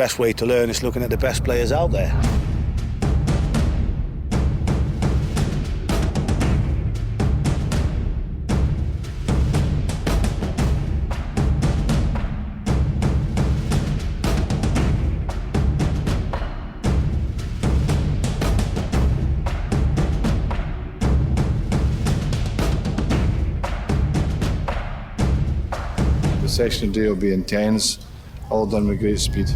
best way to learn is looking at the best players out there. The section D will be intense, all done with great speed.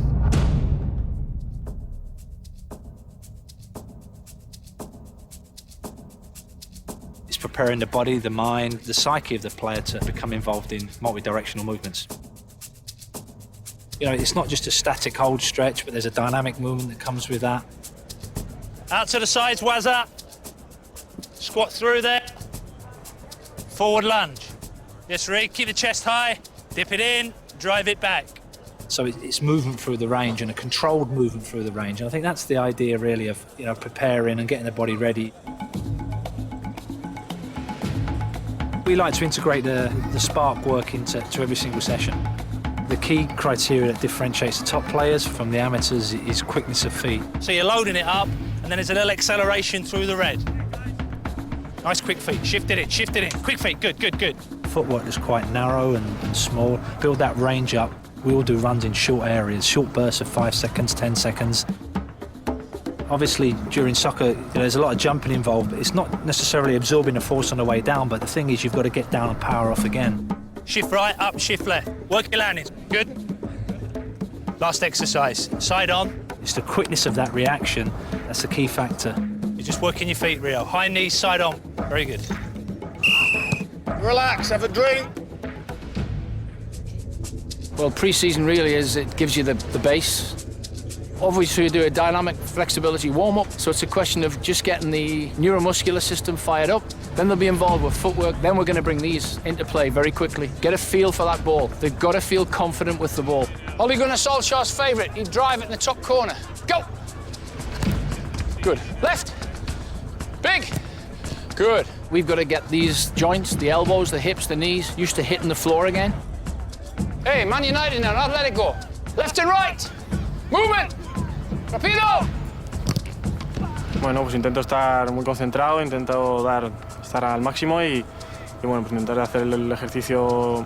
It's preparing the body, the mind, the psyche of the player to become involved in multi-directional movements. You know, it's not just a static hold stretch, but there's a dynamic movement that comes with that. Out to the sides, Wazza. Squat through there. Forward lunge. Yes, Rick, keep the chest high. Dip it in, drive it back. So it's movement through the range and a controlled movement through the range. And I think that's the idea really of, you know, preparing and getting the body ready. We like to integrate the spark work into every single session. The key criteria that differentiates the top players from the amateurs is quickness of feet. So you're loading it up and then there's a little acceleration through the red. Nice quick feet, shift it in, quick feet, good, good, good. Footwork is quite narrow and small. Build that range up. We all do runs in short areas, short bursts of 5 seconds, 10 seconds. Obviously, during soccer, you know, there's a lot of jumping involved, but it's not necessarily absorbing the force on the way down, but the thing is you've got to get down and power off again. Shift right, up, shift left. Work your landings, good. Last exercise, side on. It's the quickness of that reaction, that's the key factor. You're just working your feet, Rio. High knees, side on, very good. Relax, have a drink. Well, pre-season really is, it gives you the base. Obviously, you do a dynamic flexibility warm-up, so it's a question of just getting the neuromuscular system fired up. Then they'll be involved with footwork. Then we're going to bring these into play very quickly. Get a feel for that ball. They've got to feel confident with the ball. Ole Gunnar Solskjaer's favourite, he'd drive it in the top corner. Go! Good. Left. Big. Good. We've got to get these joints, the elbows, the hips, the knees, used to hitting the floor again. Hey, Man United now, not let it go. Left and right. Movement. Rapido. Bueno, pues intento estar muy concentrado, intento estar al máximo y bueno, pues intentar hacer el ejercicio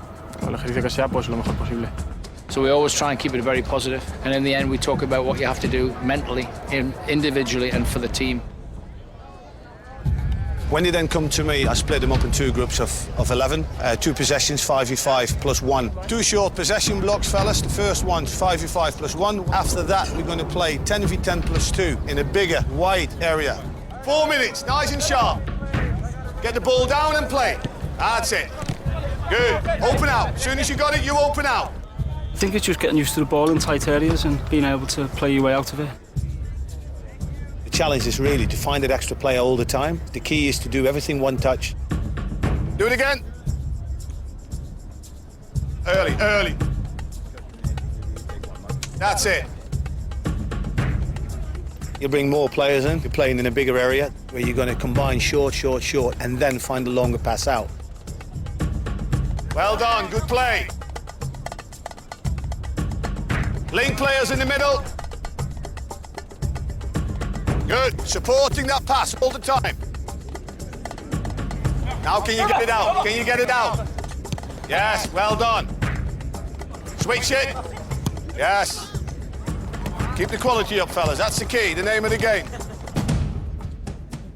que sea, pues lo mejor posible. So we always try and keep it very positive, and in the end we talk about what you have to do mentally, individually and for the team. When they then come to me, I split them up in two groups of 11. 2 possessions, 5v5 plus 1. 2 short possession blocks, fellas. The first one's 5v5 plus 1. After that, we're going to play 10v10 plus 2 in a bigger, wide area. 4 minutes, nice and sharp. Get the ball down and play. That's it. Good. Open out. As soon as you got it, you open out. I think it's just getting used to the ball in tight areas and being able to play your way out of it. The challenge is really to find that extra player all the time. The key is to do everything one touch. Do it again. Early, early. That's it. You bring more players in, you're playing in a bigger area where you're going to combine short, short, short, and then find a longer pass out. Well done, good play. Link players in the middle. Good, supporting that pass all the time. Now can you get it out? Can you get it out? Yes, well done. Switch it. Yes. Keep the quality up, fellas. That's the key, the name of the game.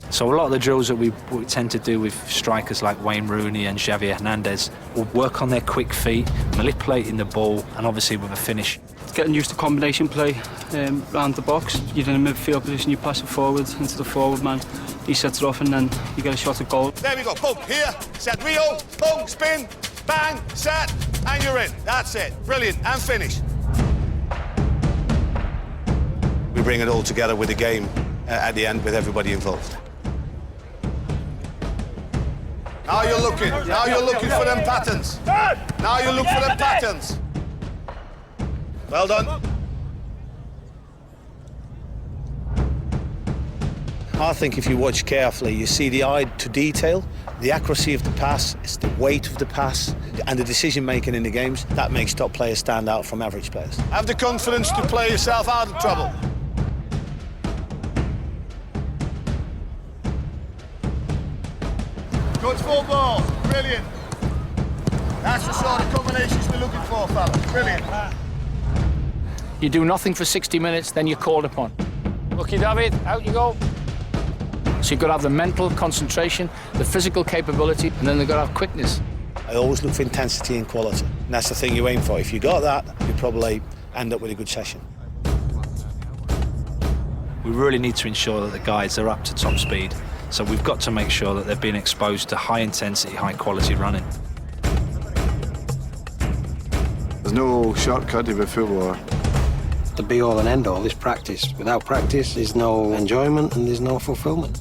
So a lot of the drills that we tend to do with strikers like Wayne Rooney and Javier Hernandez will work on their quick feet, manipulating the ball, and obviously with a finish. Getting used to combination play around the box. You're in a midfield position, you pass it forward into the forward man. He sets it off and then you get a shot at goal. There we go, boom, here, set, Rio, boom, spin, bang, set, and you're in. That's it, brilliant, and finish. We bring it all together with the game at the end with everybody involved. Now you're looking for them patterns. Now you look for them patterns. Well done. I think if you watch carefully, you see the eye to detail, the accuracy of the pass, it's the weight of the pass, and the decision-making in the games. That makes top players stand out from average players. Have the confidence to play yourself out of trouble. Good football, brilliant. That's the sort of combinations we're looking for, fella. Brilliant. You do nothing for 60 minutes, then you're called upon. Lucky David, out you go. So you've got to have the mental concentration, the physical capability, and then they've got to have quickness. I always look for intensity and quality, and that's the thing you aim for. If you got that, you probably end up with a good session. We really need to ensure that the guys are up to top speed. So we've got to make sure that they're being exposed to high intensity, high quality running. There's no shortcut to a footballer. The be all and end all is practice. Without practice, there's no enjoyment and there's no fulfillment.